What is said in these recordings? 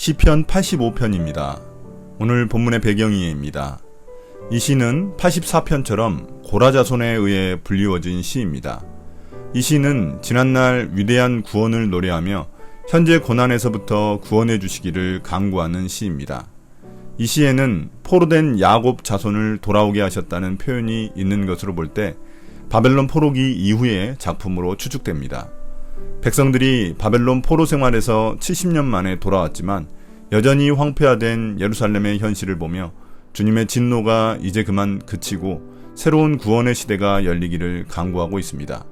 시편 85편입니다. 오늘 본문의 배경이에입니다. 이 시는 84편처럼 고라자손에 의해 불리워진 시입니다. 이 시는 지난날 위대한 구원을 노래하며 현재 고난에서부터 구원해 주시기를 간구하는 시입니다. 이 시에는 포로된 야곱 자손을 돌아오게 하셨다는 표현이 있는 것으로 볼 때 바벨론 포로기 이후의 작품으로 추측됩니다. 백성들이 바벨론 포로 생활에서 70년 만에 돌아왔지만 여전히 황폐화된 예루살렘의 현실을 보며 주님의 진노가 이제 그만 그치고 새로운 구원의 시대가 열리기를 간구하고 있습니다.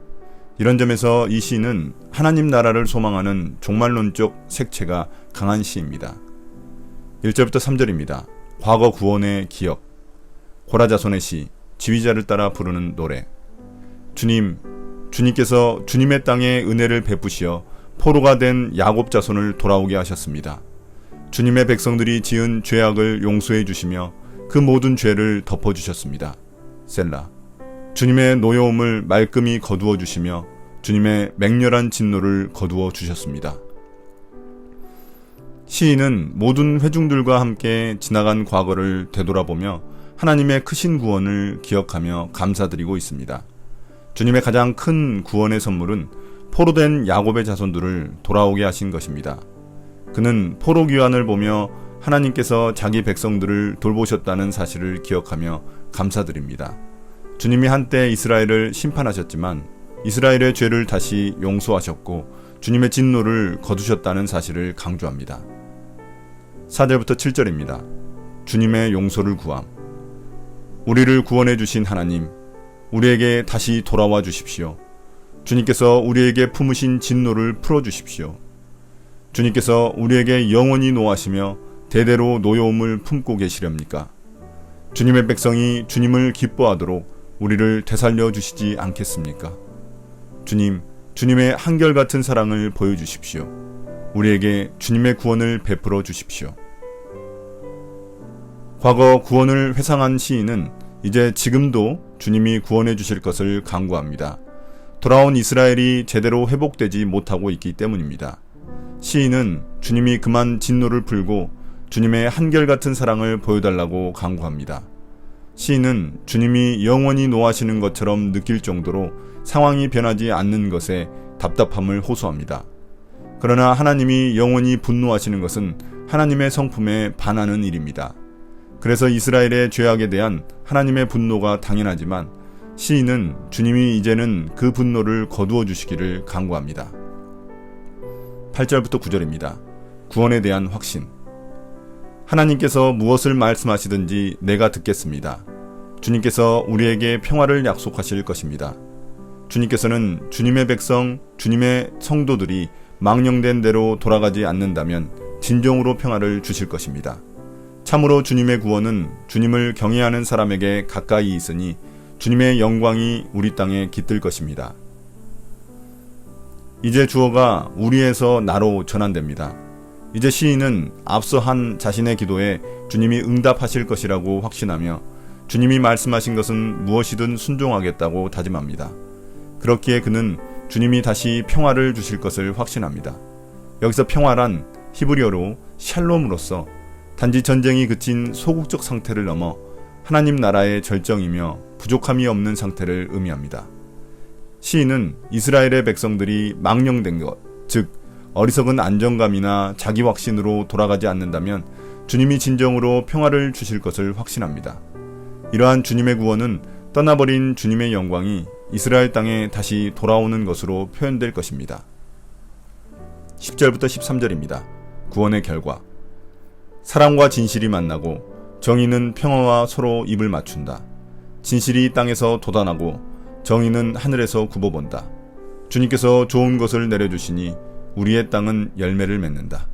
이런 점에서 이 시는 하나님 나라를 소망하는 종말론적 색채가 강한 시입니다. 1절부터 3절입니다. 과거 구원의 기억, 고라자손의 시, 지휘자를 따라 부르는 노래. 주님께서 주님의 땅에 은혜를 베푸시어 포로가 된 야곱 자손을 돌아오게 하셨습니다. 주님의 백성들이 지은 죄악을 용서해 주시며 그 모든 죄를 덮어주셨습니다. 셀라. 주님의 노여움을 말끔히 거두어 주시며 주님의 맹렬한 진노를 거두어 주셨습니다. 시인은 모든 회중들과 함께 지나간 과거를 되돌아보며 하나님의 크신 구원을 기억하며 감사드리고 있습니다. 주님의 가장 큰 구원의 선물은 포로된 야곱의 자손들을 돌아오게 하신 것입니다. 그는 포로 귀환을 보며 하나님께서 자기 백성들을 돌보셨다는 사실을 기억하며 감사드립니다. 주님이 한때 이스라엘을 심판하셨지만 이스라엘의 죄를 다시 용서하셨고 주님의 진노를 거두셨다는 사실을 강조합니다. 4절부터 7절입니다. 주님의 용서를 구함. 우리를 구원해 주신 하나님, 우리에게 다시 돌아와 주십시오. 주님께서 우리에게 품으신 진노를 풀어주십시오. 주님께서 우리에게 영원히 노하시며 대대로 노여움을 품고 계시렵니까? 주님의 백성이 주님을 기뻐하도록 우리를 되살려 주시지 않겠습니까? 주님의 한결같은 사랑을 보여주십시오. 우리에게 주님의 구원을 베풀어 주십시오. 과거 구원을 회상한 시인은 이제 지금도 주님이 구원해 주실 것을 간구합니다. 돌아온 이스라엘이 제대로 회복되지 못하고 있기 때문입니다. 시인은 주님이 그만 진노를 풀고 주님의 한결같은 사랑을 보여달라고 간구합니다. 시인은 주님이 영원히 노하시는 것처럼 느낄 정도로 상황이 변하지 않는 것에 답답함을 호소합니다. 그러나 하나님이 영원히 분노하시는 것은 하나님의 성품에 반하는 일입니다. 그래서 이스라엘의 죄악에 대한 하나님의 분노가 당연하지만 시인은 주님이 이제는 그 분노를 거두어 주시기를 간구합니다. 8절부터 9절입니다. 구원에 대한 확신. 하나님께서 무엇을 말씀하시든지 내가 듣겠습니다. 주님께서 우리에게 평화를 약속하실 것입니다. 주님께서는 주님의 백성, 주님의 성도들이 망령된 대로 돌아가지 않는다면 진정으로 평화를 주실 것입니다. 참으로 주님의 구원은 주님을 경외하는 사람에게 가까이 있으니 주님의 영광이 우리 땅에 깃들 것입니다. 이제 주어가 우리에서 나로 전환됩니다. 이제 시인은 앞서 한 자신의 기도에 주님이 응답하실 것이라고 확신하며 주님이 말씀하신 것은 무엇이든 순종하겠다고 다짐합니다. 그렇기에 그는 주님이 다시 평화를 주실 것을 확신합니다. 여기서 평화란 히브리어로 샬롬으로서 단지 전쟁이 그친 소극적 상태를 넘어 하나님 나라의 절정이며 부족함이 없는 상태를 의미합니다. 시인은 이스라엘의 백성들이 망령된 것, 즉 어리석은 안정감이나 자기 확신으로 돌아가지 않는다면 주님이 진정으로 평화를 주실 것을 확신합니다. 이러한 주님의 구원은 떠나버린 주님의 영광이 이스라엘 땅에 다시 돌아오는 것으로 표현될 것입니다. 10절부터 13절입니다. 구원의 결과. 사랑과 진실이 만나고 정의는 평화와 서로 입을 맞춘다. 진실이 땅에서 돋아나고 정의는 하늘에서 굽어본다. 주님께서 좋은 것을 내려주시니 우리의 땅은 열매를 맺는다.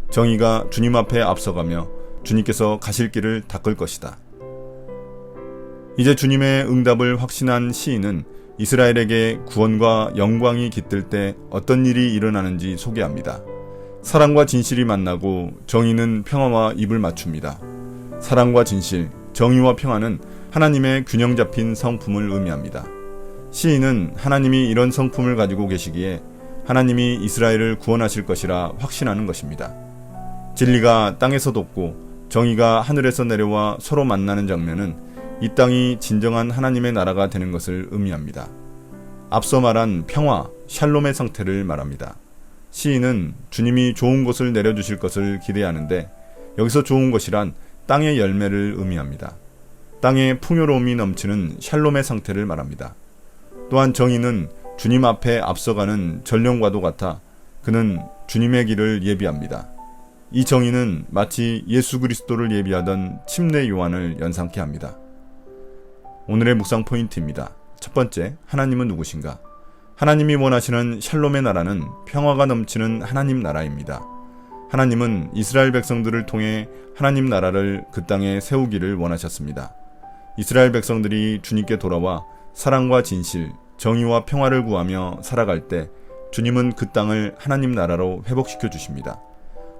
정의가 주님 앞에 앞서가며 주님께서 가실 길을 닦을 것이다. 이제 주님의 응답을 확신한 시인은 이스라엘에게 구원과 영광이 깃들 때 어떤 일이 일어나는지 소개합니다. 사랑과 진실이 만나고 정의는 평화와 입을 맞춥니다. 사랑과 진실, 정의와 평화는 하나님의 균형 잡힌 성품을 의미합니다. 시인은 하나님이 이런 성품을 가지고 계시기에 하나님이 이스라엘을 구원하실 것이라 확신하는 것입니다. 진리가 땅에서 돋고 정의가 하늘에서 내려와 서로 만나는 장면은 이 땅이 진정한 하나님의 나라가 되는 것을 의미합니다. 앞서 말한 평화, 샬롬의 상태를 말합니다. 시인은 주님이 좋은 것을 내려주실 것을 기대하는데 여기서 좋은 것이란 땅의 열매를 의미합니다. 땅에 풍요로움이 넘치는 샬롬의 상태를 말합니다. 또한 정의는 주님 앞에 앞서가는 전령과도 같아 그는 주님의 길을 예비합니다. 이 정의는 마치 예수 그리스도를 예비하던 침례 요한을 연상케 합니다. 오늘의 묵상 포인트입니다. 첫 번째, 하나님은 누구신가? 하나님이 원하시는 샬롬의 나라는 평화가 넘치는 하나님 나라입니다. 하나님은 이스라엘 백성들을 통해 하나님 나라를 그 땅에 세우기를 원하셨습니다. 이스라엘 백성들이 주님께 돌아와 사랑과 진실, 정의와 평화를 구하며 살아갈 때 주님은 그 땅을 하나님 나라로 회복시켜 주십니다.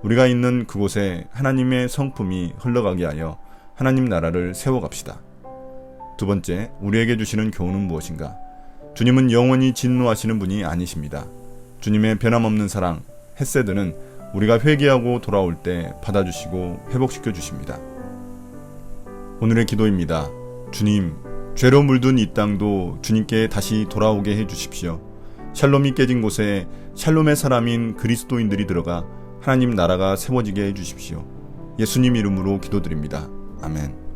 우리가 있는 그곳에 하나님의 성품이 흘러가게 하여 하나님 나라를 세워갑시다. 두 번째, 우리에게 주시는 교훈은 무엇인가? 주님은 영원히 진노하시는 분이 아니십니다. 주님의 변함없는 사랑, 헤세드는 우리가 회개하고 돌아올 때 받아주시고 회복시켜 주십니다. 오늘의 기도입니다. 주님, 죄로 물든 이 땅도 주님께 다시 돌아오게 해주십시오. 샬롬이 깨진 곳에 샬롬의 사람인 그리스도인들이 들어가 하나님 나라가 세워지게 해주십시오. 예수님 이름으로 기도드립니다. 아멘.